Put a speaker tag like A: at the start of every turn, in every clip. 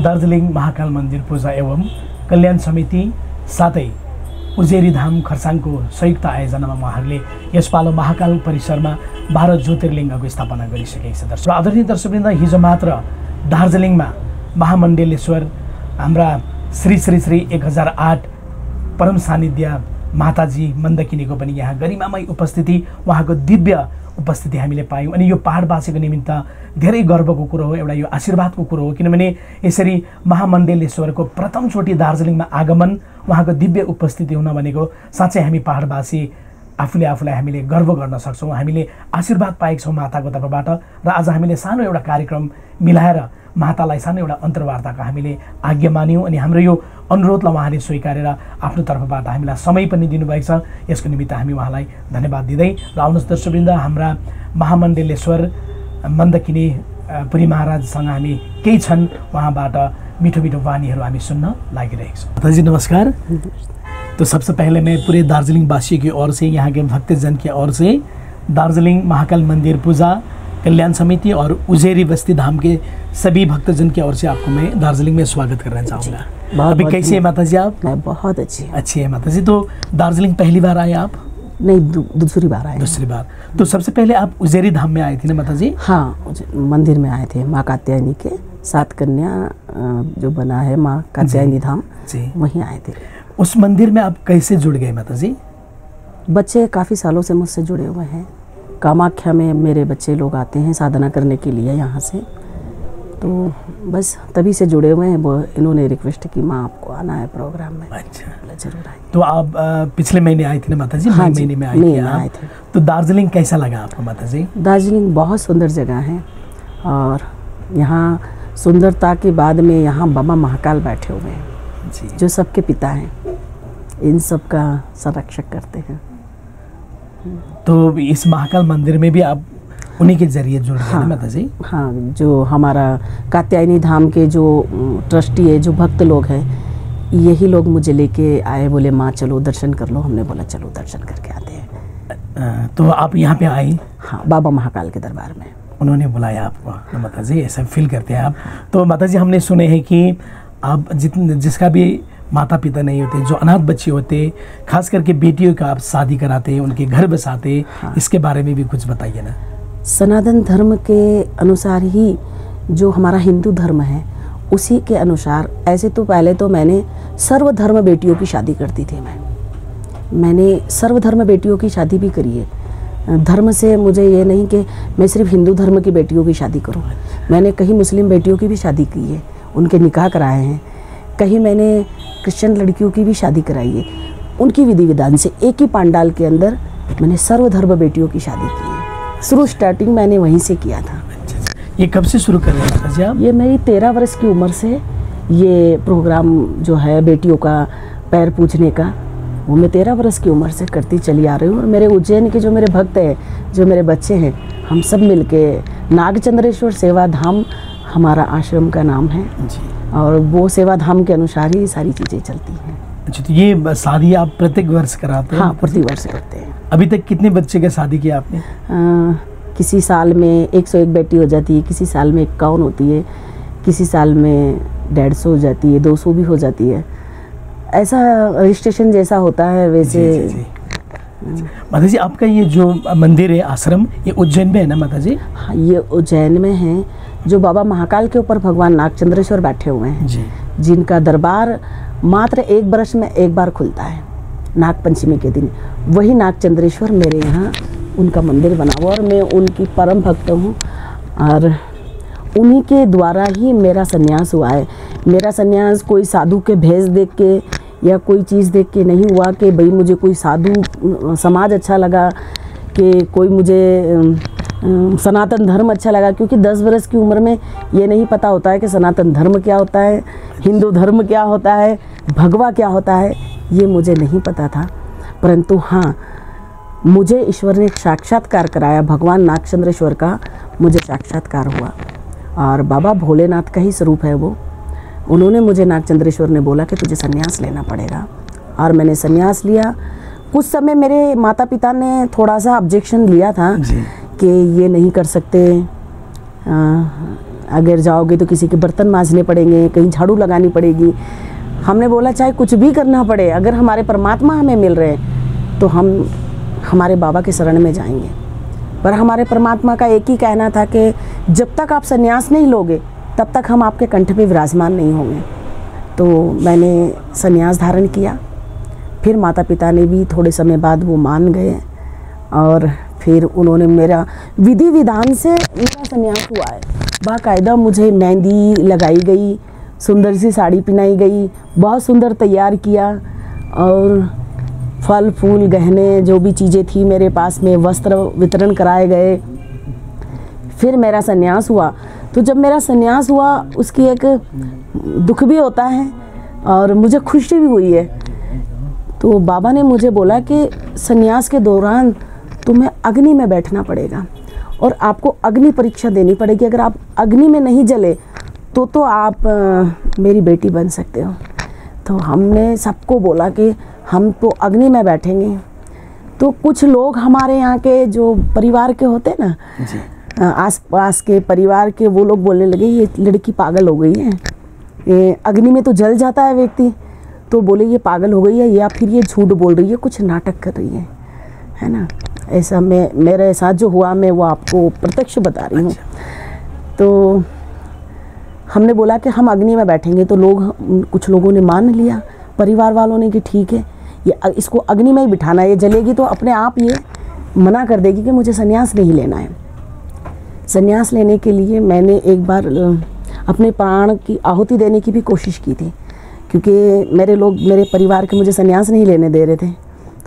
A: दार्जिलिङ महाकाल मन्दिर पूजा एवं कल्याण समिति साथै उजेरी धाम खरसाङको संयुक्त आयोजनामा उहाँहरूले यसपालो महाकाल परिसरमा 12 ज्योतिर्लिङ्गको स्थापना गरिसकेका छन्। दर्शक आदरणीय दर्शकवृन्द, हिजो मात्र दार्जिलिङमा महामण्डलेश्वर हाम्रा श्री श्री श्री 1008 परम सानिध्य माताजी मन्दकिनीको पनि यहाँ गरिमामय उपस्थिति, उहाँको दिव्य उपस्थिति हामीले पायौँ। अनि यो पहाडवासीको निमित्त धेरै गर्वको कुरो हो, एउटा यो आशीर्वादको कुरो हो, किनभने यसरी महामण्डलेश्वरको प्रथमचोटि दार्जिलिङमा आगमन, उहाँको दिव्य उपस्थिति हुन भनेको साँच्चै हामी पहाडवासी आफूलाई हामीले गर्व गर्न सक्छौँ। हामीले आशीर्वाद पाएका छौँ माताको तर्फबाट र आज हामीले सानो एउटा कार्यक्रम मिलाएर मातालाई सानो एउटा अन्तर्वार्ताको हामीले आज्ञा मान्यौँ अनि हाम्रो यो अनुरोधलाई उहाँले स्वीकारेर आफ्नो तर्फबाट हामीलाई समय पनि दिनुभएको छ। यसको निमित्त हामी उहाँलाई धन्यवाद दिँदै र आउनुहोस् दर्शकवृन्द, हाम्रा महामण्डलेश्वर मन्दकिनी पुरी महाराजसँग हामी केही छन् उहाँबाट मीठो मीठो वाणीहरू हामी सुन्न लागिरहेको छौँ। माताजी नमस्कार। तो सबसे पहले मैं पूरे दार्जिलिंग वासियों की ओर से, यहाँ के भक्तजन की ओर से दार्जिलिंग महाकाल मंदिर पूजा कल्याण समिति और उजेरी बस्ती धाम के सभी भक्तजन की ओर से आपको मैं दार्जिलिंग में स्वागत करना चाहूँगा। अभी कैसे है माता जी आप?
B: मैं बहुत अच्छी
A: है माता जी। तो दार्जिलिंग पहली बार आए आप?
B: नहीं, दूसरी बार आए।
A: दूसरी बार। तो सबसे पहले आप उजेरी धाम में आए थे ना माता जी?
B: हाँ, मंदिर में आए थे। माँ कात्यायनी के 7 कन्या जो बना है माँ कात्यायनी धाम, वहीं आए थे।
A: उस मंदिर में आप कैसे जुड़ गए माता जी?
B: बच्चे काफ़ी सालों से मुझसे जुड़े हुए हैं। कामाख्या में मेरे बच्चे लोग आते हैं साधना करने के लिए यहाँ से, तो बस तभी से जुड़े हुए हैं। वो इन्होंने रिक्वेस्ट की, माँ आपको आना है प्रोग्राम में।
A: अच्छा,
B: जरूर आए।
A: तो आप पिछले महीने आई थी ना माता जी?
B: हाँ,
A: महीने में आए थे। तो दार्जिलिंग कैसा लगा आपको माता जी?
B: दार्जिलिंग बहुत सुंदर जगह है और यहाँ सुंदरता के बाद में यहाँ बाबा महाकाल बैठे हुए हैं जो सबके पिता हैं, इन सब का संरक्षक करते हैं।
A: तो इस महाकाल मंदिर में भी आप उन्हीं के जरिए जुड़ गए माता जी?
B: हाँ, जो हमारा कात्यायनी धाम के जो ट्रस्टी है, जो भक्त लोग हैं, यही लोग मुझे लेके आए, बोले माँ चलो दर्शन कर लो। हमने बोला चलो दर्शन करके आते हैं।
A: तो आप यहाँ पे आई?
B: हाँ, बाबा महाकाल के दरबार में
A: उन्होंने बुलाया आपको माता जी, ऐसा फील करते हैं आप? तो माता जी हमने सुने हैं कि आप जिसका भी माता पिता नहीं होते, जो अनाथ बच्चे होते, खास करके बेटियों का आप शादी कराते, उनके घर बसाते। हाँ। इसके बारे में भी कुछ बताइए ना।
B: सनातन धर्म के अनुसार ही जो हमारा हिंदू धर्म है उसी के अनुसार, ऐसे तो पहले तो मैंने सर्वधर्म बेटियों की शादी करती थी। मैंने सर्वधर्म बेटियों की शादी भी करी है। धर्म से मुझे ये नहीं कि मैं सिर्फ हिंदू धर्म की बेटियों की शादी करूँ। मैंने कहीं मुस्लिम बेटियों की भी शादी की है, उनके निकाह कराए हैं। कहीं मैंने क्रिश्चियन लड़कियों की भी शादी कराई है। उनकी विधि विधान से एक ही पांडाल के अंदर मैंने सर्वधर्म बेटियों की शादी की है। शुरू स्टार्टिंग मैंने वहीं से किया था।
A: ये कब से शुरू कर रहे हैं आप?
B: ये मेरी 13 वर्ष की उम्र से ये प्रोग्राम जो है बेटियों का पैर पूछने का, वो मैं 13 वर्ष की उम्र से करती चली आ रही हूँ। और मेरे उज्जैन के जो मेरे भक्त हैं, जो मेरे बच्चे हैं, हम सब मिलके नागचंद्रेश्वर सेवा धाम हमारा आश्रम का नाम है जी। और वो सेवा धाम के अनुसार ही सारी चीज़ें चलती हैं।
A: अच्छा, तो ये शादी आप प्रत्येक वर्ष कराते हैं?
B: हाँ, प्रति वर्ष करते हैं।
A: अभी तक कितने बच्चे की शादी की आपने?
B: किसी साल में 101 बेटी हो जाती है, किसी साल में 51 होती है, किसी साल में 150 हो जाती है, 200 भी हो जाती है। ऐसा रजिस्ट्रेशन जैसा होता है वैसे।
A: माता जी आपका ये जो मंदिर है, आश्रम, ये उज्जैन में है ना माता जी?
B: हाँ, ये उज्जैन में है। जो बाबा महाकाल के ऊपर भगवान नागचंद्रेश्वर बैठे हुए हैं जी, जिनका दरबार मात्र 1 वर्ष में 1 बार खुलता है, नाग पंचमी के दिन। वही नागचंद्रेश्वर मेरे यहाँ उनका मंदिर बना हुआ और मैं उनकी परम भक्त हूँ। और उन्हीं के द्वारा ही मेरा संन्यास हुआ है। मेरा संन्यास कोई साधु के भेष देख के या कोई चीज़ देख के नहीं हुआ कि भाई मुझे कोई साधु समाज अच्छा लगा, कि कोई मुझे सनातन धर्म अच्छा लगा। क्योंकि 10 वर्ष की उम्र में ये नहीं पता होता है कि सनातन धर्म क्या होता है, हिंदू धर्म क्या होता है, भगवा क्या होता है, ये मुझे नहीं पता था। परंतु हाँ, मुझे ईश्वर ने एक साक्षात्कार कराया, भगवान नागचंद्रेश्वर का मुझे साक्षात्कार हुआ। और बाबा भोलेनाथ का ही स्वरूप है वो। उन्होंने मुझे, नागचंद्रेश्वर ने बोला कि तुझे संन्यास लेना पड़ेगा। और मैंने संन्यास लिया। कुछ समय मेरे माता पिता ने थोड़ा सा ऑब्जेक्शन लिया था कि ये नहीं कर सकते, अगर जाओगे तो किसी के बर्तन मांजने पड़ेंगे, कहीं झाड़ू लगानी पड़ेगी। हमने बोला चाहे कुछ भी करना पड़े, अगर हमारे परमात्मा हमें मिल रहे हैं तो हम हमारे बाबा के शरण में जाएंगे। पर हमारे परमात्मा का एक ही कहना था कि जब तक आप संन्यास नहीं लोगे तब तक हम आपके कंठ पे विराजमान नहीं होंगे। तो मैंने संन्यास धारण किया। फिर माता पिता ने भी थोड़े समय बाद वो मान गए और फिर उन्होंने मेरा विधि विधान से मेरा संन्यास हुआ है। बाकायदा मुझे मेहंदी लगाई गई, सुंदर सी साड़ी पहनाई गई, बहुत सुंदर तैयार किया और फल फूल गहने जो भी चीज़ें थी मेरे पास में, वस्त्र वितरण कराए गए। फिर मेरा संन्यास हुआ। तो जब मेरा संन्यास हुआ उसकी एक दुख भी होता है और मुझे खुशी भी हुई है। तो बाबा ने मुझे बोला कि संन्यास के दौरान तुम्हें अग्नि में बैठना पड़ेगा और आपको अग्नि परीक्षा देनी पड़ेगी। अगर आप अग्नि में नहीं जले तो आप मेरी बेटी बन सकते हो। तो हमने सबको बोला कि हम तो अग्नि में बैठेंगे। तो कुछ लोग हमारे यहाँ के जो परिवार के होते हैं ना, आस पास के परिवार के, वो लोग बोलने लगे ये लड़की पागल हो गई है, ये अग्नि में तो जल जाता है व्यक्ति। तो बोले ये पागल हो गई है या फिर ये झूठ बोल रही है, कुछ नाटक कर रही है ना। ऐसा मेरे साथ जो हुआ मैं वो आपको प्रत्यक्ष बता रही हूँ। तो हमने बोला कि हम अग्नि में बैठेंगे। तो कुछ लोगों ने मान लिया, परिवार वालों ने, कि ठीक है ये इसको अग्नि में ही बिठाना है, ये जलेगी तो अपने आप ये मना कर देगी कि मुझे संन्यास नहीं लेना है। संन्यास लेने के लिए मैंने एक बार अपने प्राण की आहुति देने की भी कोशिश की थी, क्योंकि मेरे परिवार के मुझे संन्यास नहीं लेने दे रहे थे।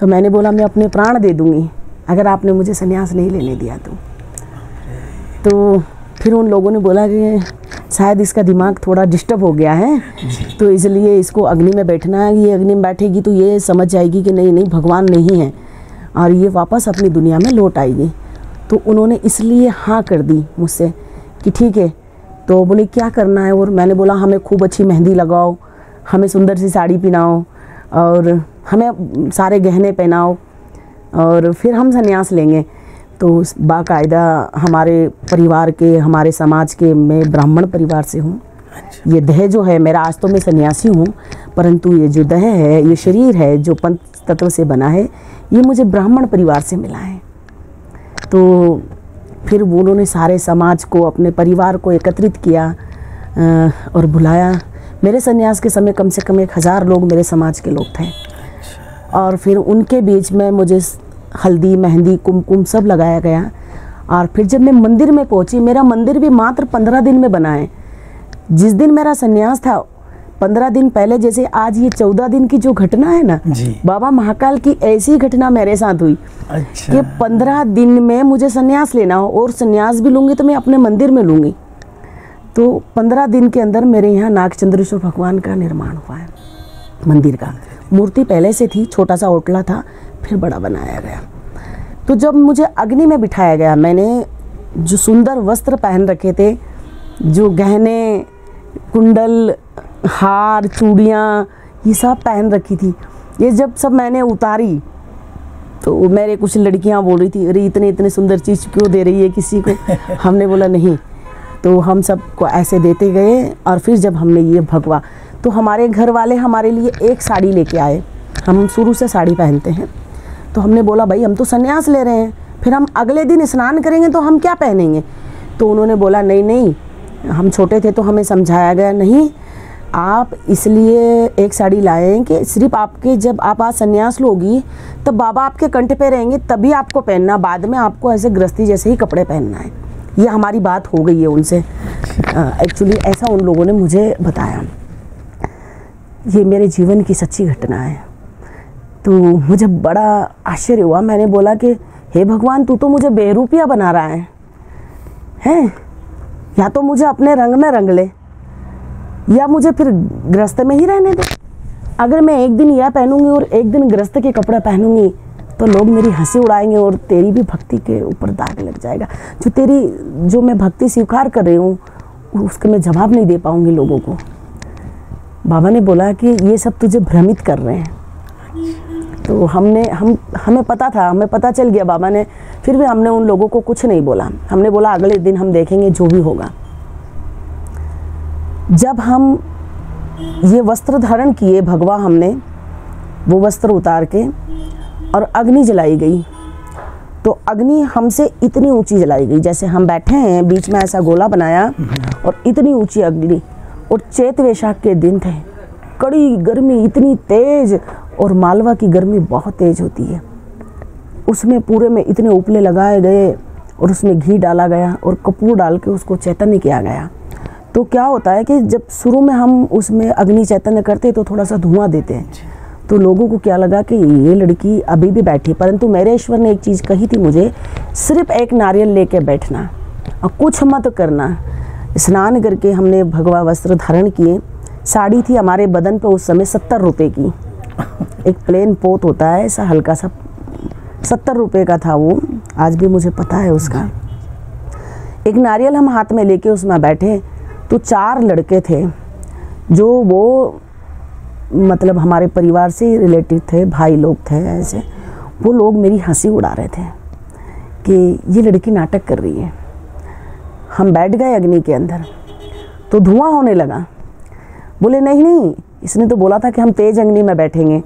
B: तो मैंने बोला मैं अपने प्राण दे दूँगी अगर आपने मुझे संन्यास नहीं लेने दिया तो फिर उन लोगों ने बोला कि शायद इसका दिमाग थोड़ा डिस्टर्ब हो गया है, तो इसलिए इसको अग्नि में बैठना है। ये अग्नि में बैठेगी तो ये समझ जाएगी कि नहीं भगवान नहीं है और ये वापस अपनी दुनिया में लौट आएगी। तो उन्होंने इसलिए हाँ कर दी मुझसे कि ठीक है। तो बोले क्या करना है, और मैंने बोला हमें खूब अच्छी मेहंदी लगाओ, हमें सुंदर सी साड़ी पहनाओ और हमें सारे गहने पहनाओ और फिर हम संन्यास लेंगे। तो बाकायदा हमारे परिवार के, हमारे समाज के, मैं ब्राह्मण परिवार से हूँ। ये देह जो है मेरा, आज तो मैं सन्यासी हूँ, परंतु ये जो देह है, ये शरीर है जो पंच तत्व से बना है, ये मुझे ब्राह्मण परिवार से मिला है। तो फिर उन्होंने सारे समाज को, अपने परिवार को एकत्रित किया और बुलाया। मेरे संन्यास के समय कम से कम 1000 लोग मेरे समाज के लोग थे और फिर उनके बीच में मुझे हल्दी, मेहंदी, कुमकुम सब लगाया गया। और फिर जब मैं मंदिर में पहुंची, मेरा मंदिर भी मात्र 15 दिन में बना है। जिस दिन मेरा संन्यास था 15 दिन पहले, जैसे आज ये 14 दिन की जो घटना है ना, बाबा महाकाल की ऐसी घटना मेरे साथ हुई। अच्छा। कि 15 दिन में मुझे संन्यास लेना हो और संन्यास भी लूँगी तो मैं अपने मंदिर में लूँगी। तो 15 दिन के अंदर मेरे यहाँ नागचंद्रेश्वर भगवान का निर्माण हुआ है। मंदिर का मूर्ति पहले से थी, छोटा सा ओटला था, फिर बड़ा बनाया गया। तो जब मुझे अग्नि में बिठाया गया, मैंने जो सुंदर वस्त्र पहन रखे थे, जो गहने, कुंडल, हार, चूड़ियाँ, ये सब पहन रखी थी, ये जब सब मैंने उतारी तो मेरे कुछ लड़कियाँ बोल रही थी अरे इतने सुंदर चीज़ क्यों दे रही है किसी को। हमने बोला नहीं। तो हम सबको ऐसे देते गए और फिर जब हमने ये भगवा, तो हमारे घर वाले हमारे लिए एक साड़ी लेके आए। हम शुरू से साड़ी पहनते हैं। तो हमने बोला भाई हम तो संन्यास ले रहे हैं, फिर हम अगले दिन स्नान करेंगे तो हम क्या पहनेंगे। तो उन्होंने बोला नहीं, हम छोटे थे तो हमें समझाया गया नहीं, आप इसलिए एक साड़ी लाएं कि सिर्फ आपके, जब आप आज संन्यास लोगी तब बाबा आपके कंठ पे रहेंगे तभी आपको पहनना, बाद में आपको ऐसे गृहस्थी जैसे ही कपड़े पहनना है। ये हमारी बात हो गई है उनसे। एक्चुअली ऐसा उन लोगों ने मुझे बताया। ये मेरे जीवन की सच्ची घटना है। तो मुझे बड़ा आश्चर्य हुआ। मैंने बोला कि हे भगवान, तू तो मुझे बेरूपिया बना रहा है? या तो मुझे अपने रंग में रंग ले या मुझे फिर गृहस्थ में ही रहने दे। अगर मैं एक दिन यह पहनूंगी और एक दिन गृहस्थ के कपड़े पहनूंगी तो लोग मेरी हंसी उड़ाएंगे और तेरी भी भक्ति के ऊपर दाग लग जाएगा। जो मैं भक्ति स्वीकार कर रही हूँ उसका मैं जवाब नहीं दे पाऊंगी लोगों को। बाबा ने बोला कि ये सब तुझे भ्रमित कर रहे हैं। तो हमें पता था, हमें पता चल गया बाबा ने, फिर भी हमने उन लोगों को कुछ नहीं बोला। हमने बोला अगले दिन हम देखेंगे जो भी होगा। जब हम ये वस्त्र धारण किए भगवा हमने, वो वस्त्र उतार के, और अग्नि जलाई गई, तो अग्नि हमसे इतनी ऊंची जलाई गई, जैसे हम बैठे हैं बीच में ऐसा गोला बनाया और इतनी ऊंची अग्नि। और चैत वैशाख के दिन थे, कड़ी गर्मी इतनी तेज, और मालवा की गर्मी बहुत तेज होती है। उसमें पूरे में इतने उपले लगाए गए और उसमें घी डाला गया और कपूर डाल के उसको चैतन्य किया गया। तो क्या होता है कि जब शुरू में हम उसमें अग्नि चैतन्य करते तो थोड़ा सा धुआं देते हैं, तो लोगों को क्या लगा कि ये लड़की अभी भी बैठी, परंतु मेरे ईश्वर ने एक चीज़ कही थी मुझे, सिर्फ एक नारियल लेके बैठना और कुछ मत करना। स्नान करके हमने भगवा वस्त्र धारण किए। साड़ी थी हमारे बदन पे उस समय 70 रुपये की, एक प्लेन पोत होता है ऐसा हल्का सा, 70 रुपये का था वो, आज भी मुझे पता है उसका। एक नारियल हम हाथ में लेके उसमें बैठे, तो 4 लड़के थे जो वो मतलब हमारे परिवार से रिलेटिव थे, भाई लोग थे ऐसे। वो लोग मेरी हंसी उड़ा रहे थे कि ये लड़की नाटक कर रही है। हम बैठ गए अग्नि के अंदर, तो धुआं होने लगा। बोले नहीं नहीं, इसने तो बोला था कि हम तेज अग्नि में बैठेंगे।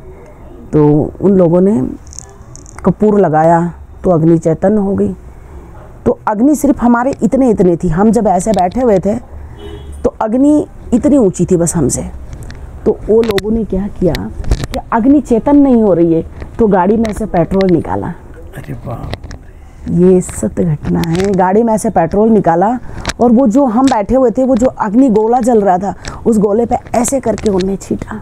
B: तो उन लोगों ने कपूर लगाया तो अग्नि चैतन्य हो गई। तो अग्नि सिर्फ हमारे इतने इतने थी, हम जब ऐसे बैठे हुए थे तो अग्नि इतनी ऊंची थी बस हमसे। तो वो लोगों ने क्या किया कि अग्नि चेतन नहीं हो रही है, तो गाड़ी में से पेट्रोल निकाला।
A: अरे वाह,
B: ये सत्य घटना है। गाड़ी में से पेट्रोल निकाला और वो जो हम बैठे हुए थे, वो जो अग्नि गोला जल रहा था, उस गोले पे ऐसे करके उन्हें छीटा।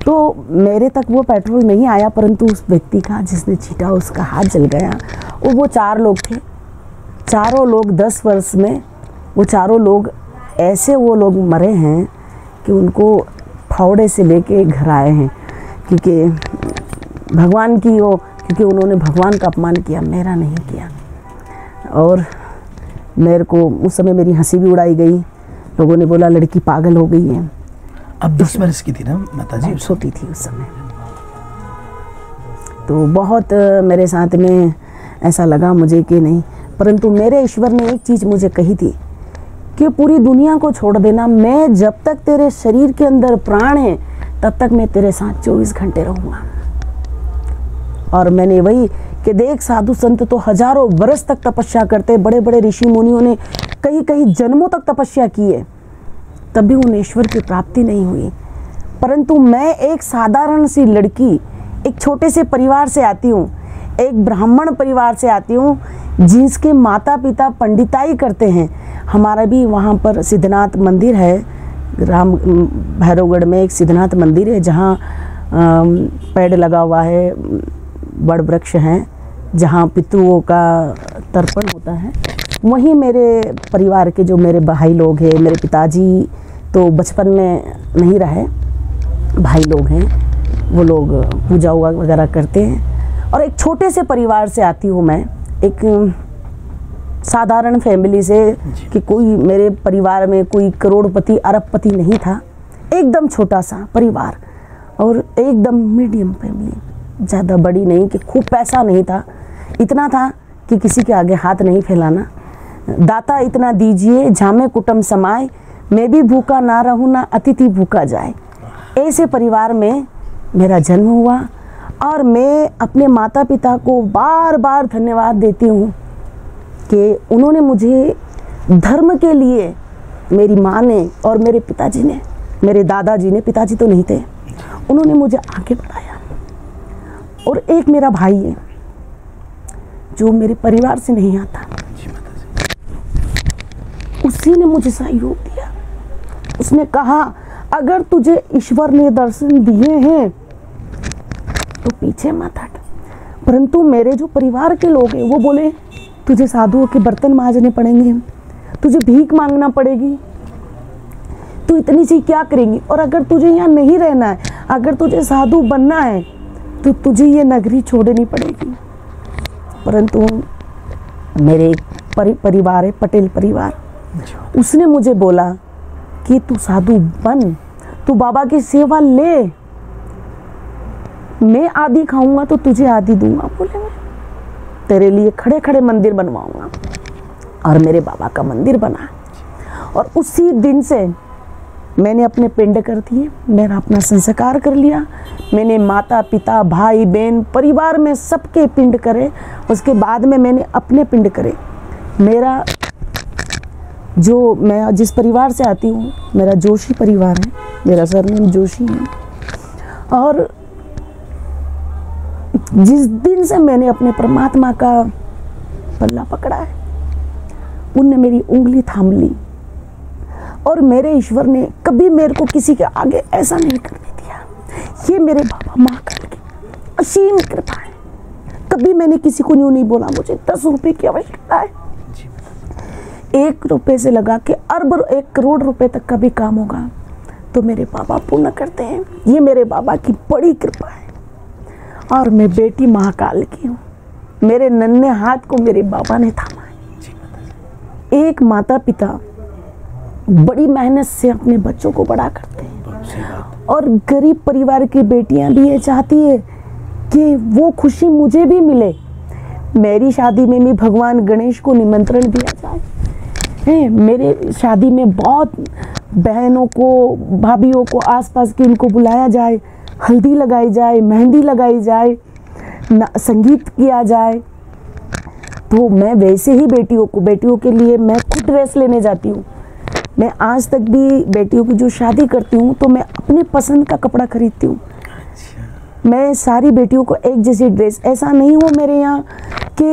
B: तो मेरे तक वो पेट्रोल नहीं आया, परंतु उस व्यक्ति का जिसने छीटा उसका हाथ जल गया। और वो 4 लोग थे, चारों लोग 10 वर्ष में वो चारों लोग ऐसे वो लोग मरे हैं कि उनको फावड़े से लेके घर आए हैं, क्योंकि भगवान की वो, क्योंकि उन्होंने भगवान का अपमान किया, मेरा नहीं किया। और मेरे को उस समय मेरी हंसी भी उड़ाई गई। लोगों ने बोला लड़की पागल हो गई है।
A: अब 10 वर्ष की थी ना माताजी?
B: छोटी थी उस समय। तो बहुत मेरे साथ में ऐसा लगा मुझे कि नहीं, परंतु मेरे ईश्वर ने एक चीज़ मुझे कही थी कि पूरी दुनिया को छोड़ देना, मैं जब तक तेरे शरीर के अंदर प्राण है तब तक मैं तेरे साथ 24 घंटे रहूँगा। और मैंने वही कि देख, साधु संत तो हजारों वर्ष तक तपस्या करते, बड़े बड़े ऋषि मुनियों ने कई कई जन्मों तक तपस्या की है, तब भी उन्हें ईश्वर की प्राप्ति नहीं हुई। परंतु मैं एक साधारण सी लड़की, एक छोटे से परिवार से आती हूँ, एक ब्राह्मण परिवार से आती हूँ, जिसके माता पिता पंडिताई करते हैं। हमारा भी वहाँ पर सिद्धनाथ मंदिर है, राम भैरवगढ़ में एक सिद्धनाथ मंदिर है, जहाँ पेड़ लगा हुआ है, बड़ वृक्ष हैं, जहाँ पितृओं का तर्पण होता है। वहीं मेरे परिवार के जो मेरे भाई लोग हैं, मेरे पिताजी तो बचपन में नहीं रहे, भाई लोग हैं, वो लोग पूजा वगैरह करते हैं। और एक छोटे से परिवार से आती हूँ मैं, एक साधारण फैमिली से, कि कोई मेरे परिवार में कोई करोड़पति अरबपति नहीं था, एकदम छोटा सा परिवार और एकदम मीडियम फैमिली, ज़्यादा बड़ी नहीं कि खूब पैसा नहीं था, इतना था कि किसी के आगे हाथ नहीं फैलाना। दाता इतना दीजिए झामे कुटुंब समाए, मैं भी भूखा ना रहूँ ना अतिथि भूखा जाए। ऐसे परिवार में मेरा जन्म हुआ और मैं अपने माता पिता को बार बार धन्यवाद देती हूँ कि उन्होंने मुझे धर्म के लिए, मेरी माँ ने और मेरे पिताजी ने, मेरे दादाजी ने, पिताजी तो नहीं थे, उन्होंने मुझे आगे बढ़ाया। और एक मेरा भाई है जो मेरे परिवार से नहीं आता, उसी ने मुझे सहयोग दिया। उसने कहा अगर तुझे ईश्वर ने दर्शन दिए हैं तो पीछे मत हट। परंतु मेरे जो परिवार के लोग हैं वो बोले तुझे साधुओं के बर्तन मांजने पड़ेंगे, तुझे भीख मांगना पड़ेगी, तू इतनी सी क्या करेंगी, और अगर तुझे यहाँ नहीं रहना है, अगर तुझे साधु बनना है तो तुझे ये नगरी छोड़नी पड़ेगी। परंतु मेरे परिवार है, पटेल परिवार, उसने मुझे बोला कि तू साधु बन, तू बाबा की सेवा ले, मैं आदि खाऊंगा तो तुझे आदि दूंगा। बोले मैं तेरे लिए खड़े खड़े मंदिर बनवाऊंगा। और मेरे बाबा का मंदिर बना। और उसी दिन से मैंने अपने पिंड कर दिए, मेरा अपना संस्कार कर लिया। मैंने माता पिता भाई बहन परिवार में सबके पिंड करे, उसके बाद में मैंने अपने पिंड करे। मेरा जो मैं जिस परिवार से आती हूँ, मेरा जोशी परिवार है, मेरा सरनेम जोशी है। और जिस दिन से मैंने अपने परमात्मा का पल्ला पकड़ा है, उनने मेरी उंगली थाम ली और मेरे ईश्वर ने कभी मेरे को किसी के आगे ऐसा नहीं करने दिया। ये मेरे बाबा महाकाल की असीम कृपा है। कभी मैंने किसी को यूं नहीं बोला मुझे 10 रुपए की आवश्यकता है, 1 रुपए से लगा के अरब 1 करोड़ रुपए तक का भी काम होगा तो मेरे बाबा पूर्ण करते हैं। ये मेरे बाबा की बड़ी कृपा है। और मैं बेटी महाकाल की हूँ। मेरे नन्हे हाथ को मेरे बाबा ने थामा है। एक माता पिता बड़ी मेहनत से अपने बच्चों को बड़ा करते हैं और गरीब परिवार की बेटियां भी ये चाहती है कि वो खुशी मुझे भी मिले। मेरी शादी में भी भगवान गणेश को निमंत्रण दिया जाए। मेरे शादी में बहुत बहनों को, भाभीओं को, आसपास की उनको बुलाया जाए, हल्दी लगाई जाए, मेहंदी लगाई जाए, संगीत किया जाए। तो मैं वैसे ही बेटियों के लिए मैं खुद ड्रेस लेने जाती हूँ। मैं आज तक भी बेटियों की जो शादी करती हूँ तो मैं अपने पसंद का कपड़ा खरीदती हूँ। मैं सारी बेटियों को एक जैसी ड्रेस, ऐसा नहीं हो मेरे यहाँ कि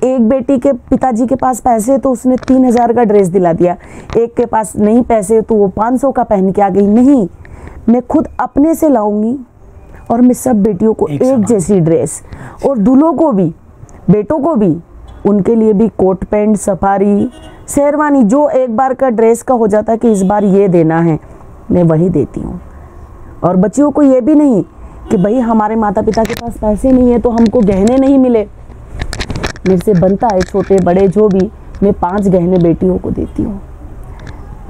B: एक बेटी के पिताजी के पास पैसे तो उसने 3000 का ड्रेस दिला दिया, एक के पास नहीं पैसे तो वो 500 का पहन के आ गई। नहीं, मैं खुद अपने से लाऊंगी और मैं सब बेटियों को एक जैसी ड्रेस, और दूल्हों को भी, बेटों को भी, उनके लिए भी कोट पैंट, सफारी, शेरवानी, जो एक बार का ड्रेस का हो जाता है कि इस बार ये देना है, मैं वही देती हूँ। और बच्चियों को ये भी नहीं कि भाई हमारे माता पिता के पास पैसे नहीं है तो हमको गहने नहीं मिले। मेरे से बनता है, छोटे बड़े जो भी, मैं 5 गहने बेटियों को देती हूँ।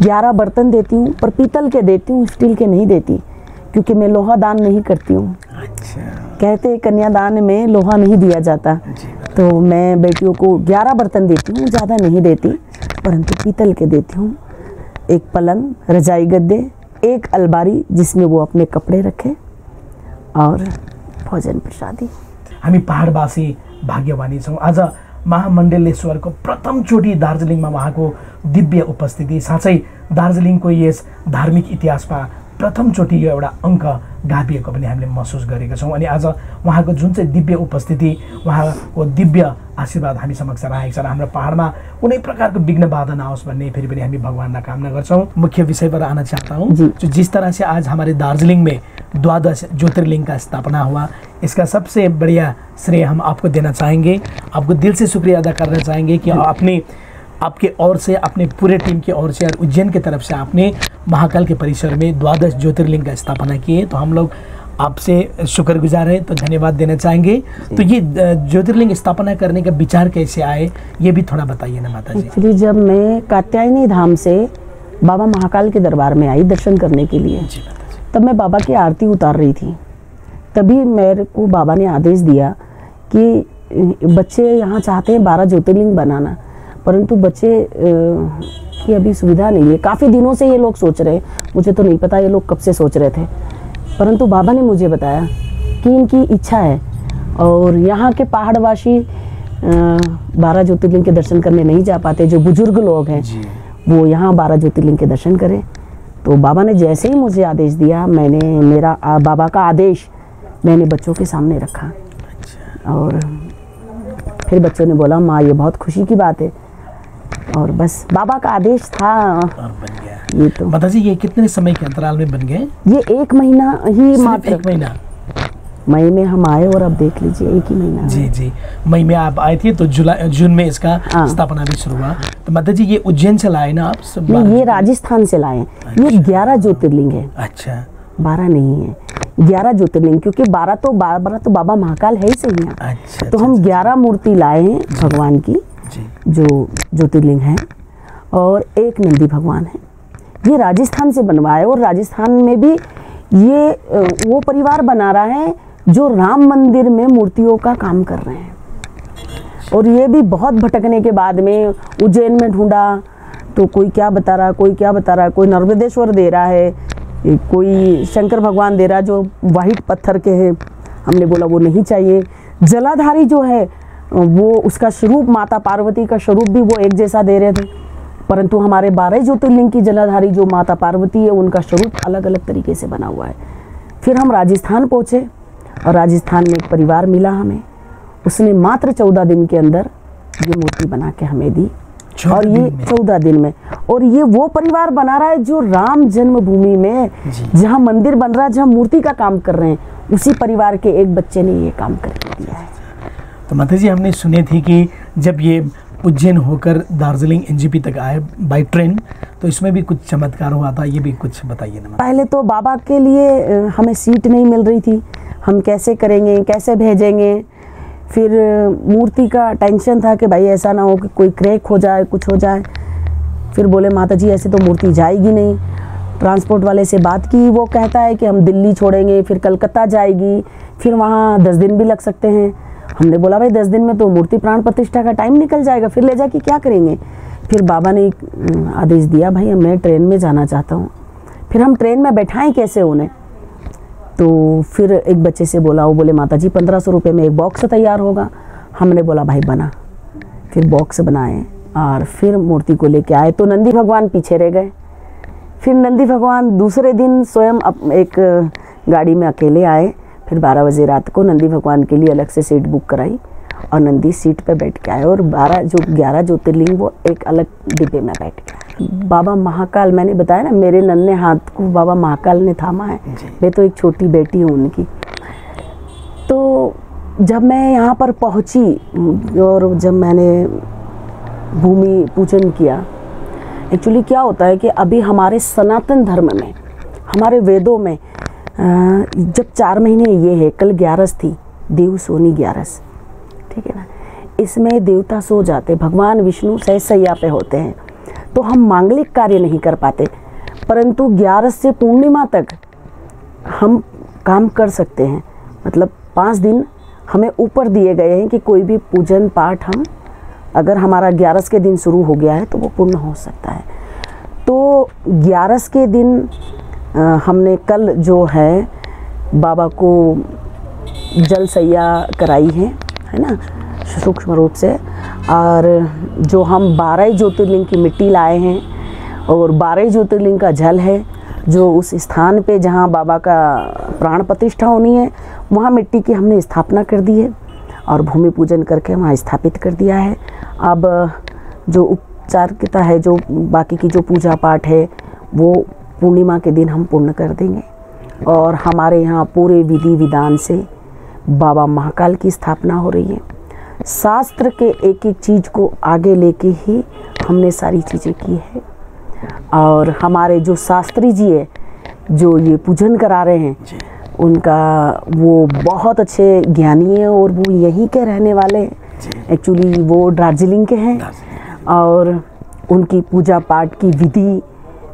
B: 11 बर्तन देती हूँ, पर पीतल के देती हूँ, स्टील के नहीं देती, क्योंकि मैं लोहा दान नहीं करती हूँ। अच्छा। कहते हैं कन्यादान में लोहा नहीं दिया जाता, तो मैं बेटियों को 11 बर्तन देती हूँ, ज़्यादा नहीं देती, परंतु पीतल के देती हूँ। एक पलंग, रजाई गद्दे, एक अलमारी जिसमें वो अपने कपड़े रखे, और भोजन प्रसादी।
A: हामी पहाडवासी भाग्यवानी छौँ। आज महामण्डलेश्वरको प्रथमचोटि दार्जिलिङमा उहाँको दिव्य उपस्थिति, साँच्चै दार्जिलिङको यस धार्मिक इतिहासमा प्रथमचोटि यो एउटा अङ्क गाभिएको पनि हामीले महसुस गरेका छौँ। अनि आज उहाँको जुन चाहिँ दिव्य उपस्थिति, उहाँको दिव्य आशीर्वाद हामी समक्ष राखेको छ र हाम्रो पहाडमा कुनै प्रकारको विघ्न बाधा नआओस् भन्ने फेरि पनि हामी भगवानलाई कामना गर्छौँ। मुख्य विषय पर आना चाहता हूँ, जो जिस तरह से आज हमारे दार्जिलिङ में 12 ज्योतिर्लिंग का स्थापना हुआ, इसका सबसे बढ़िया श्रेय हम आपको देना चाहेंगे। आपको दिल से शुक्रिया अदा करना चाहेंगे कि आपके ओर से, अपने पूरे टीम की ओर से और उज्जैन की तरफ से आपने महाकाल के परिसर में 12 ज्योतिर्लिंग का स्थापना किए, तो हम लोग आपसे शुक्रगुजार हैं, तो धन्यवाद देना चाहेंगे। तो ये ज्योतिर्लिंग स्थापना करने का विचार कैसे आए, ये भी थोड़ा बताइए ना माता जी।
B: एक्चुअली जब मैं कात्यायनी धाम से बाबा महाकाल के दरबार में आई दर्शन करने के लिए, तब मैं बाबा की आरती उतार रही थी। तभी मेरे को बाबा ने आदेश दिया कि बच्चे यहाँ चाहते हैं 12 ज्योतिर्लिंग बनाना, परंतु बच्चे की अभी सुविधा नहीं है। काफ़ी दिनों से ये लोग सोच रहे, मुझे तो नहीं पता ये लोग कब से सोच रहे थे, परंतु बाबा ने मुझे बताया कि इनकी इच्छा है और यहाँ के पहाड़वासी 12 ज्योतिर्लिंग के दर्शन करने नहीं जा पाते, जो बुजुर्ग लोग हैं वो यहाँ 12 ज्योतिर्लिंग के दर्शन करें। तो बाबा ने जैसे ही मुझे आदेश दिया, मैंने मेरा बाबा का आदेश मैंने बच्चों के सामने रखा। और फिर बच्चों ने बोला माँ ये बहुत खुशी की बात है, और बस बाबा का आदेश था और
A: बन गया।
B: ये तो
A: बता जी, ये कितने समय के अंतराल में बन गए?
B: ये 1 महीना ही, मात्र
A: 1 महीना।
B: मई में हम आए और अब देख लीजिए 1 ही महीना।
A: जी, मई में आप आए थे, तो जून में इसका स्थापना भी शुरू हुआ। तो माता जी ये उज्जैन से लाए ना आप सब?
B: नहीं, ये राजस्थान से लाए। ये 11 ज्योतिर्लिंग है।
A: अच्छा,
B: 12 नहीं है, 11 ज्योतिर्लिंग, क्योंकि 12 तो बाबा महाकाल है ही सही है।
A: अच्छा,
B: तो हम 11 मूर्ति लाए हैं भगवान की, जो ज्योतिर्लिंग है, और एक नंदी भगवान है। ये राजस्थान से बनवाया, और राजस्थान में भी ये वो परिवार बना रहा है जो राम मंदिर में मूर्तियों का काम कर रहे हैं। और ये भी बहुत भटकने के बाद में उज्जैन में ढूंढा तो कोई क्या बता रहा, कोई क्या बता रहा, कोई नर्मदेश्वर दे रहा है, कोई शंकर भगवान दे रहा जो वाइट पत्थर के हैं। हमने बोला वो नहीं चाहिए। जलाधारी जो है वो उसका स्वरूप, माता पार्वती का स्वरूप भी वो एक जैसा दे रहे थे, परंतु हमारे 12 ज्योतिर्लिंग की जलाधारी जो माता पार्वती है उनका स्वरूप अलग अलग तरीके से बना हुआ है। फिर हम राजस्थान पहुँचे और राजस्थान में एक परिवार मिला हमें, उसने मात्र 14 दिन के अंदर ये मूर्ति बना के हमें दी। और ये 14 दिन में, और ये वो परिवार बना रहा है जो राम जन्मभूमि में जहाँ मंदिर बन रहा है, जहाँ मूर्ति का काम कर रहे हैं, उसी परिवार के एक बच्चे ने ये काम करके दिया है।
A: तो माता जी, हमने सुने थे कि जब ये उज्जैन होकर दार्जिलिंग एनजेपी तक आए बाय ट्रेन, तो इसमें भी कुछ चमत्कार हुआ था, ये भी कुछ बताइए ना।
B: पहले तो बाबा के लिए हमें सीट नहीं मिल रही थी, हम कैसे करेंगे, कैसे भेजेंगे। फिर मूर्ति का टेंशन था कि भाई ऐसा ना हो कि कोई क्रैक हो जाए, कुछ हो जाए। फिर बोले माता जी ऐसे तो मूर्ति जाएगी नहीं। ट्रांसपोर्ट वाले से बात की, वो कहता है कि हम दिल्ली छोड़ेंगे, फिर कलकत्ता जाएगी, फिर वहाँ 10 दिन भी लग सकते हैं। हमने बोला भाई 10 दिन में तो मूर्ति प्राण प्रतिष्ठा का टाइम निकल जाएगा, फिर ले जाके क्या करेंगे। फिर बाबा ने आदेश दिया, भाई मैं ट्रेन में जाना चाहता हूँ। फिर हम ट्रेन में बैठाएं कैसे उन्हें, तो फिर एक बच्चे से बोला, वो बोले माता जी 1500 रुपये में एक बॉक्स तैयार होगा। हमने बोला भाई बना। फिर बॉक्स बनाए और फिर मूर्ति को लेके आए, तो नंदी भगवान पीछे रह गए। फिर नंदी भगवान दूसरे दिन स्वयं एक गाड़ी में अकेले आए। फिर 12 बजे रात को नंदी भगवान के लिए अलग से सीट बुक कराई और नंदी सीट पे बैठ के आए, और 11 ज्योतिर्लिंग वो एक अलग डिब्बे में बैठ के आए। बाबा महाकाल, मैंने बताया ना मेरे नन्हे हाथ को बाबा महाकाल ने थामा है। मैं तो एक छोटी बेटी हूँ उनकी। तो जब मैं यहाँ पर पहुँची और जब मैंने भूमि पूजन किया, एक्चुअली क्या होता है कि अभी हमारे सनातन धर्म में, हमारे वेदों में जब 4 महीने ये है, कल 11 थी, देव सोनी 11, ठीक है ना, इसमें देवता सो जाते, भगवान विष्णु सहसैया पे होते हैं, तो हम मांगलिक कार्य नहीं कर पाते, परंतु 11 से पूर्णिमा तक हम काम कर सकते हैं। मतलब 5 दिन हमें ऊपर दिए गए हैं कि कोई भी पूजन पाठ हम, अगर हमारा 11 के दिन शुरू हो गया है तो वो पूर्ण हो सकता है। तो 11 के दिन हमने कल जो है बाबा को जल सैया कराई है ना, सूक्ष्म रूप से। और जो हम 12 ज्योतिर्लिंग की मिट्टी लाए हैं और 12 ज्योतिर्लिंग का जल है, जो उस स्थान पे जहाँ बाबा का प्राण प्रतिष्ठा होनी है, वहाँ मिट्टी की हमने स्थापना कर दी है और भूमि पूजन करके वहाँ स्थापित कर दिया है। अब जो उपचारिकता है, जो बाकी की जो पूजा पाठ है, वो पूर्णिमा के दिन हम पूर्ण कर देंगे। और हमारे यहाँ पूरे विधि विधान से बाबा महाकाल की स्थापना हो रही है। शास्त्र के एक एक चीज़ को आगे लेके ही हमने सारी चीज़ें की है। और हमारे जो शास्त्री जी है जो ये पूजन करा रहे हैं, उनका वो बहुत अच्छे ज्ञानी है और वो यहीं के रहने वाले हैं। एक्चुअली वो दार्जिलिंग के हैं और उनकी पूजा पाठ की विधि,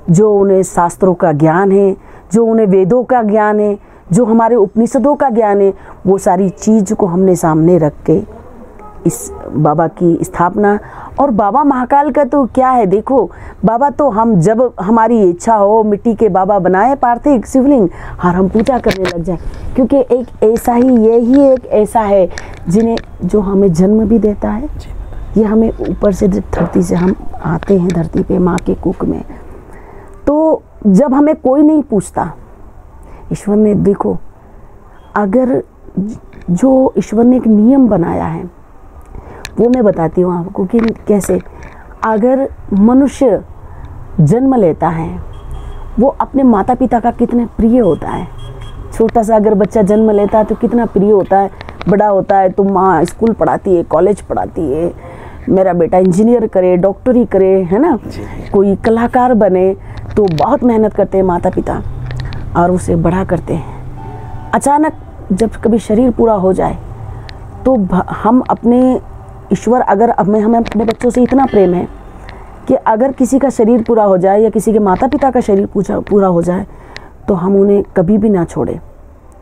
B: जो उन्हें शास्त्रों का ज्ञान है, जो उन्हें वेदों का ज्ञान है, जो हमारे उपनिषदों का ज्ञान है, वो सारी चीज़ को हमने सामने रख के इस बाबा की स्थापना। और बाबा महाकाल का तो क्या है, देखो बाबा तो हम जब हमारी इच्छा हो मिट्टी के बाबा बनाए पार्थिव शिवलिंग और हम पूजा करने लग जाए, क्योंकि एक ऐसा ही, यही एक ऐसा है जिन्हें जो हमें जन्म भी देता है। ये हमें ऊपर से धरती से हम आते हैं धरती पे माँ के कुख में, तो जब हमें कोई नहीं पूछता, ईश्वर ने देखो, अगर जो ईश्वर ने एक नियम बनाया है वो मैं बताती हूँ आपको कि कैसे। अगर मनुष्य जन्म लेता है, वो अपने माता पिता का कितने प्रिय होता है। छोटा सा अगर बच्चा जन्म लेता है तो कितना प्रिय होता है, बड़ा होता है तो माँ स्कूल पढ़ाती है, कॉलेज पढ़ाती है, मेरा बेटा इंजीनियर करे, डॉक्टरी करे, है ना, कोई कलाकार बने, तो बहुत मेहनत करते हैं माता पिता और उसे बड़ा करते हैं। अचानक जब कभी शरीर पूरा हो जाए तो हम अपने ईश्वर, अगर हमें अपने बच्चों से इतना प्रेम है कि अगर किसी का शरीर पूरा हो जाए या किसी के माता पिता का शरीर पूरा हो जाए तो हम उन्हें कभी भी ना छोड़ें,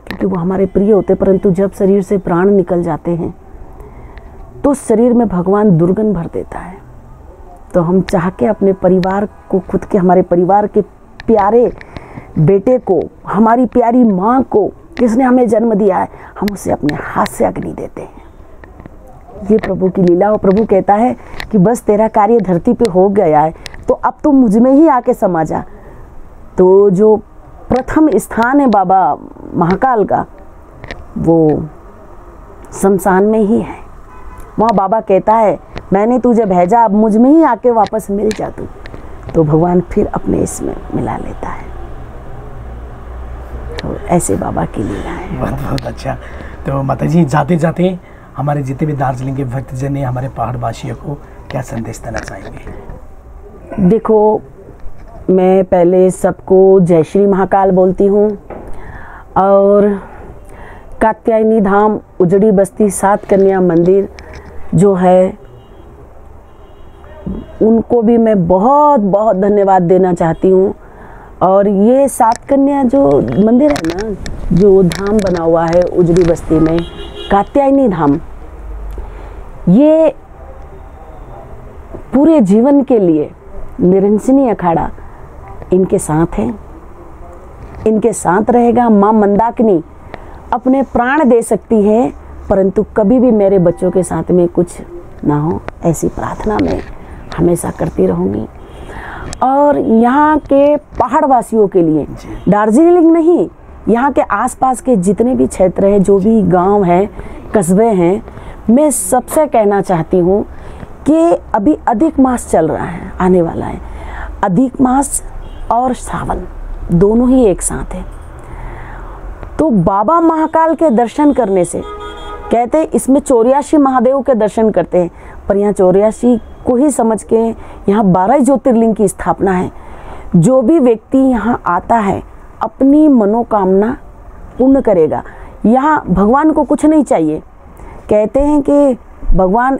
B: क्योंकि वो हमारे प्रिय होते। परंतु जब शरीर से प्राण निकल जाते हैं तो शरीर में भगवान दुर्गंध भर देता है, तो हम चाह के अपने परिवार को, खुद के हमारे परिवार के प्यारे बेटे को, हमारी प्यारी माँ को, जिसने हमें जन्म दिया है, हम उसे अपने हाथ से अग्नि देते हैं। ये प्रभु की लीला। और प्रभु कहता है कि बस तेरा कार्य धरती पे हो गया है, तो अब तुम मुझ में ही आके समा जा। तो जो प्रथम स्थान है बाबा महाकाल का, वो शमशान में ही है। वहाँ बाबा कहता है मैंने तुझे भेजा, अब मुझ में ही आके वापस मिल जा तू। तो भगवान फिर अपने इसमें मिला लेता है। तो ऐसे बाबा की लीला है।
A: बहुत बहुत अच्छा। तो माता जी, जाते जाते हमारे जितने भी दार्जिलिंग के भक्तजन हैं, हमारे पहाड़ वासियों को क्या संदेश देना चाहेंगे?
B: देखो, मैं पहले सबको जय श्री महाकाल बोलती हूँ। और कात्यायनी धाम उजड़ी बस्ती 7 कन्या मंदिर जो है, उनको भी मैं बहुत बहुत धन्यवाद देना चाहती हूँ। और ये 7 कन्या जो मंदिर है ना, जो धाम बना हुआ है उजड़ी बस्ती में, कात्यायनी धाम, ये पूरे जीवन के लिए निरंजनी अखाड़ा इनके साथ है, इनके साथ रहेगा। माँ मंदाकिनी अपने प्राण दे सकती है, परंतु कभी भी मेरे बच्चों के साथ में कुछ ना हो, ऐसी प्रार्थना मैं हमेशा करती रहूँगी। और यहाँ के पहाड़ वासियों के लिए, दार्जिलिंग नहीं, यहाँ के आसपास के जितने भी क्षेत्र हैं, जो भी गांव हैं, कस्बे हैं, मैं सबसे कहना चाहती हूँ कि अभी अधिक मास चल रहा है, आने वाला है। अधिक मास और सावन दोनों ही एक साथ है। तो बाबा महाकाल के दर्शन करने से, कहते हैं इसमें 84 महादेव के दर्शन करते हैं, पर यहाँ 84 को ही समझ के यहाँ 12 ज्योतिर्लिंग की स्थापना है। जो भी व्यक्ति यहाँ आता है अपनी मनोकामना पूर्ण करेगा। यहाँ भगवान को कुछ नहीं चाहिए। कहते हैं कि भगवान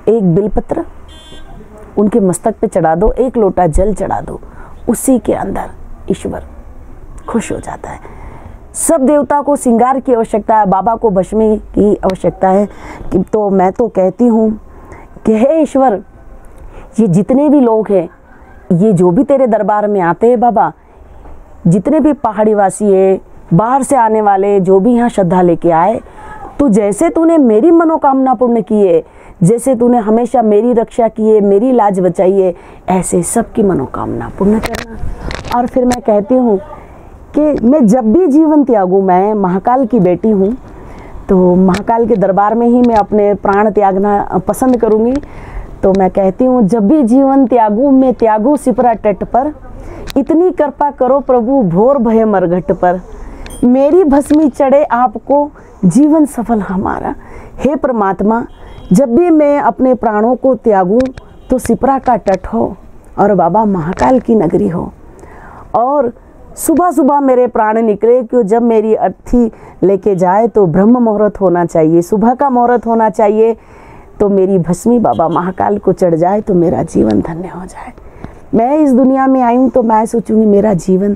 B: एक बिलपत्र उनके मस्तक पे चढ़ा दो, 1 लोटा जल चढ़ा दो, उसी के अंदर ईश्वर खुश हो जाता है। सब देवता को श्रृंगार की आवश्यकता है, बाबा को भस्मी की आवश्यकता है। तो मैं तो कहती हूँ कि हे ईश्वर, ये जितने भी लोग हैं, ये जो भी तेरे दरबार में आते हैं बाबा, जितने भी पहाड़ी वासी है, बाहर से आने वाले, जो भी यहाँ श्रद्धा लेके आए, तो जैसे तूने मेरी मनोकामना पूर्ण की है, जैसे तूने हमेशा मेरी रक्षा की है, मेरी लाज बचाई है, ऐसे सबकी मनोकामना पूर्ण करना। और फिर मैं कहती हूँ कि मैं जब भी जीवन त्यागूँ, मैं महाकाल की बेटी हूँ, तो महाकाल के दरबार में ही मैं अपने प्राण त्यागना पसंद करूँगी। तो मैं कहती हूँ, जब भी जीवन त्यागूँ, मैं त्यागूँ सिपरा तट पर, इतनी कृपा करो प्रभु भोर भय मरघट पर, मेरी भस्मी चढ़े आपको जीवन सफल हमारा। हे परमात्मा, जब भी मैं अपने प्राणों को त्यागूं तो सिपरा का तट हो और बाबा महाकाल की नगरी हो। और सुबह सुबह मेरे प्राण निकले कि जब मेरी अर्थी लेके जाए तो ब्रह्म मुहूर्त होना चाहिए, सुबह का मुहूर्त होना चाहिए, तो मेरी भस्मी बाबा महाकाल को चढ़ जाए तो मेरा जीवन धन्य हो जाए। मैं इस दुनिया में आई हूँ तो मैं सोचूंगी मेरा जीवन,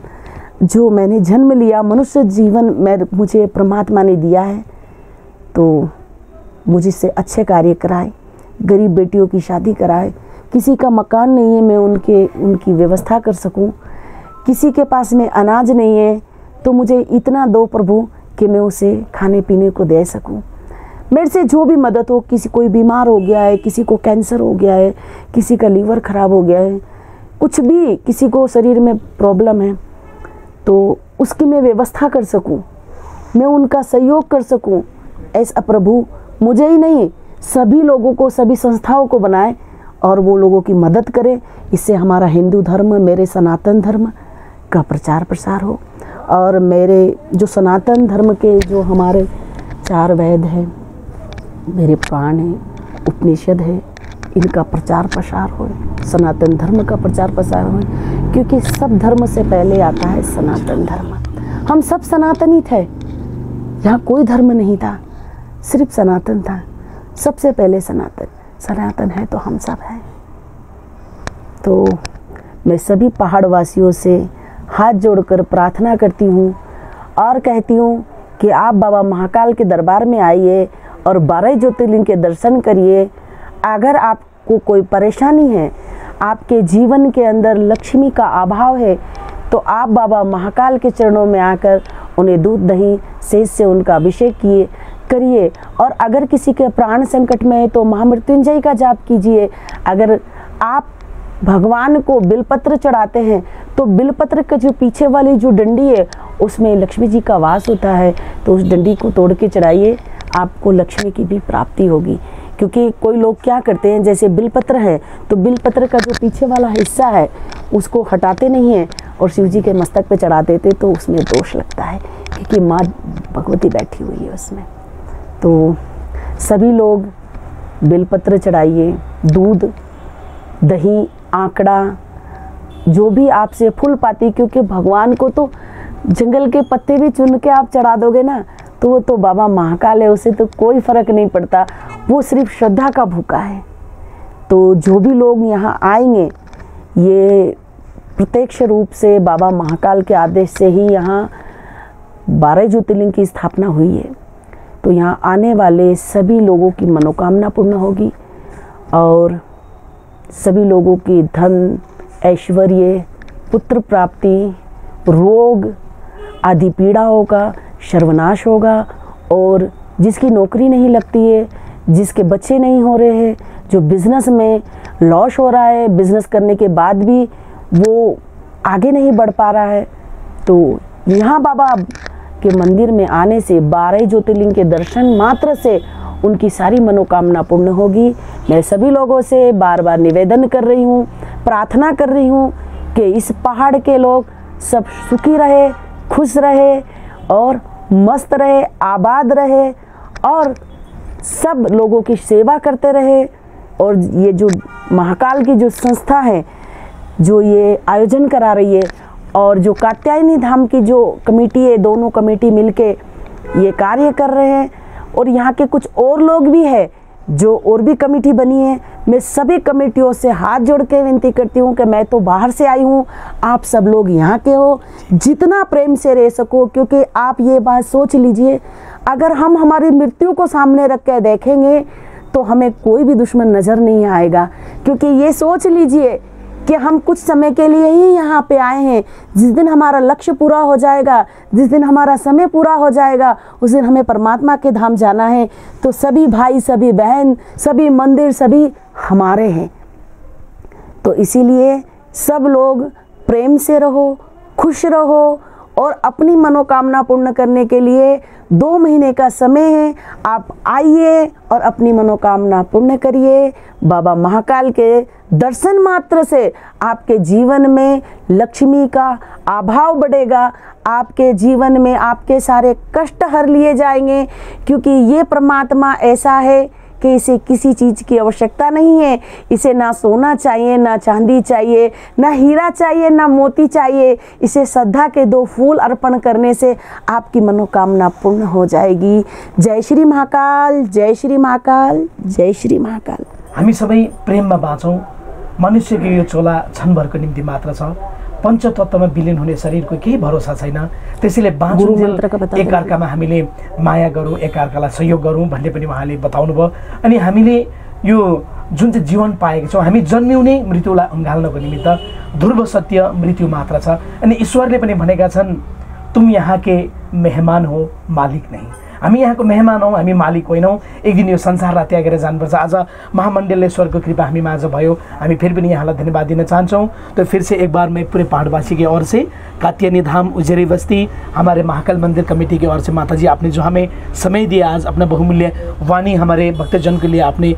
B: जो मैंने जन्म लिया, मनुष्य जीवन मुझे परमात्मा ने दिया है, तो मुझसे अच्छे कार्य कराए, गरीब बेटियों की शादी कराए, किसी का मकान नहीं है मैं उनकी व्यवस्था कर सकूं, किसी के पास में अनाज नहीं है तो मुझे इतना दो प्रभु कि मैं उसे खाने पीने को दे सकूं। मेरे से जो भी मदद हो, किसी कोई बीमार हो गया है, किसी को कैंसर हो गया है, किसी का लीवर खराब हो गया है, कुछ भी किसी को शरीर में प्रॉब्लम है, तो उसकी मैं व्यवस्था कर सकूं, मैं उनका सहयोग कर सकूं। ऐसा प्रभु मुझे ही नहीं, सभी लोगों को, सभी संस्थाओं को बनाए और वो लोगों की मदद करे। इससे हमारा हिंदू धर्म, मेरे सनातन धर्म का प्रचार प्रसार हो, और मेरे जो सनातन धर्म के जो हमारे 4 वेद हैं, मेरे पुराण हैं, उपनिषद है, इनका प्रचार प्रसार हो, सनातन धर्म का प्रचार प्रसार हो, क्योंकि सब धर्म से पहले आता है सनातन धर्म। हम सब सनातनी थे, यहाँ कोई धर्म नहीं था, सिर्फ सनातन था, सबसे पहले सनातन है तो हम सब हैं। तो मैं सभी पहाड़ वासियों से हाथ जोड़कर प्रार्थना करती हूँ और कहती हूँ कि आप बाबा महाकाल के दरबार में आइए और 12 ज्योतिर्लिंग के दर्शन करिए। अगर आप आपको कोई परेशानी है, आपके जीवन के अंदर लक्ष्मी का अभाव है, तो आप बाबा महाकाल के चरणों में आकर उन्हें दूध दही सेज से उनका अभिषेक करिए। और अगर किसी के प्राण संकट में है तो महामृत्युंजय का जाप कीजिए। अगर आप भगवान को बिलपत्र चढ़ाते हैं तो बिलपत्र का जो पीछे वाली जो डंडी है उसमें लक्ष्मी जी का वास होता है, तो उस डंडी को तोड़ के चढ़ाइए, आपको लक्ष्मी की भी प्राप्ति होगी। क्योंकि कोई लोग क्या करते हैं, जैसे बिलपत्र है तो बिलपत्र का जो पीछे वाला हिस्सा है उसको हटाते नहीं हैं और शिव जी के मस्तक पे चढ़ा देते, तो उसमें दोष लगता है क्योंकि माँ भगवती बैठी हुई है उसमें। तो सभी लोग बिलपत्र चढ़ाइए, दूध दही आंकड़ा जो भी आपसे फूल पाती, क्योंकि भगवान को तो जंगल के पत्ते भी चुन के आप चढ़ा दोगे ना तो वो तो बाबा महाकाल है, उसे तो कोई फर्क नहीं पड़ता, वो सिर्फ श्रद्धा का भूखा है। तो जो भी लोग यहाँ आएंगे, ये प्रत्यक्ष रूप से बाबा महाकाल के आदेश से ही यहाँ 12 ज्योतिर्लिंग की स्थापना हुई है। तो यहाँ आने वाले सभी लोगों की मनोकामना पूर्ण होगी और सभी लोगों की धन ऐश्वर्य पुत्र प्राप्ति रोग आदि पीड़ाओं का सर्वनाश होगा। और जिसकी नौकरी नहीं लगती है, जिसके बच्चे नहीं हो रहे हैं, जो बिजनेस में लॉस हो रहा है, बिजनेस करने के बाद भी वो आगे नहीं बढ़ पा रहा है, तो यहाँ बाबा के मंदिर में आने से 12 ज्योतिर्लिंग के दर्शन मात्र से उनकी सारी मनोकामना पूर्ण होगी। मैं सभी लोगों से बार बार निवेदन कर रही हूँ, प्रार्थना कर रही हूँ कि इस पहाड़ के लोग सब सुखी रहे, खुश रहे और मस्त रहे, आबाद रहे और सब लोगों की सेवा करते रहे। और ये जो महाकाल की जो संस्था है जो ये आयोजन करा रही है और जो कात्यायनी धाम की जो कमेटी है, दोनों कमेटी मिलके ये कार्य कर रहे हैं। और यहाँ के कुछ और लोग भी हैं जो और भी कमेटी बनी है। मैं सभी कमेटियों से हाथ जोड़ के विनती करती हूँ कि मैं तो बाहर से आई हूँ, आप सब लोग यहाँ के हो, जितना प्रेम से रह सको। क्योंकि आप ये बात सोच लीजिए, अगर हम हमारी मृत्यु को सामने रख के देखेंगे तो हमें कोई भी दुश्मन नज़र नहीं आएगा। क्योंकि ये सोच लीजिए कि हम कुछ समय के लिए ही यहाँ पे आए हैं, जिस दिन हमारा लक्ष्य पूरा हो जाएगा, जिस दिन हमारा समय पूरा हो जाएगा, उस दिन हमें परमात्मा के धाम जाना है। तो सभी भाई, सभी बहन, सभी मंदिर, सभी हमारे हैं। तो इसीलिए सब लोग प्रेम से रहो, खुश रहो और अपनी मनोकामना पूर्ण करने के लिए 2 महीने का समय है। आप आइए और अपनी मनोकामना पूर्ण करिए। बाबा महाकाल के दर्शन मात्र से आपके जीवन में लक्ष्मी का अभाव बढ़ेगा, आपके जीवन में आपके सारे कष्ट हर लिए जाएंगे। क्योंकि ये परमात्मा ऐसा है कि इसे किसी चीज़ की आवश्यकता नहीं है। इसे ना सोना चाहिए, ना चांदी चाहिए, ना हीरा चाहिए, ना मोती चाहिए। इसे श्रद्धा के 2 फूल अर्पण करने से आपकी मनोकामना पूर्ण हो जाएगी। जय श्री महाकाल, जय श्री महाकाल, जय श्री महाकाल।
A: हामी सबै प्रेममा बाँचौँ। मनुष्यको यो चोला क्षणभरको निम्ति मात्र छ। पञ्चतत्त्वमा विलिन हुने शरीरको केही भरोसा छैन। त्यसैले बाँचौँ, एकअर्कामा हामीले माया गरौँ, एकअर्कालाई सहयोग गरौँ भन्ने पनि उहाँले बताउनु भयो। अनि हामीले यो जुन चाहिँ जीवन पाएका छौँ, हामी जन्मिउने मृत्युलाई अँगाल्नको निमित्त ध्रुव सत्य मृत्यु मात्र छ। अनि ईश्वरले पनि भनेका छन्, तुम यहाँ के मेहमान हो, मालिक नहीं। हामी यहाँको मेहमान हौँ, हामी मालिक होइनौँ। एक दिन यो संसारलाई त्यागेर जानुपर्छ। आज महामण्डलेश्वरको कृपा हामीमा आज भयो। हामी फिर पनि यहाँलाई धन्यवाद दिन चाहन्छौँ। तो फिर से एक बार मैं पूरे पहाड़वासी की ओर से, कात्यायनी धाम उजेरी बस्ती, हमारे महाकाल मंदिर कमेटी की ओर से, माता जी आपने जो हमें समय दिया आज, अपना बहुमूल्य वाणी हमारे भक्तजन के लिए आपने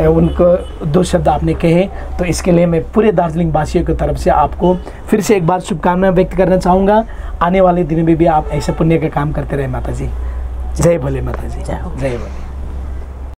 A: उनको 2 शब्द आपने कहे, तो इसके लिए मैं पूरे दार्जिलिंग वासियों की तरफ से आपको फिर से एक बार शुभकामनाएं व्यक्त करना चाहूँगा। आने वाले दिनों में भी आप ऐसे पुण्य का काम करते रहे माता जी। जय भोले माता जी, जय भोले।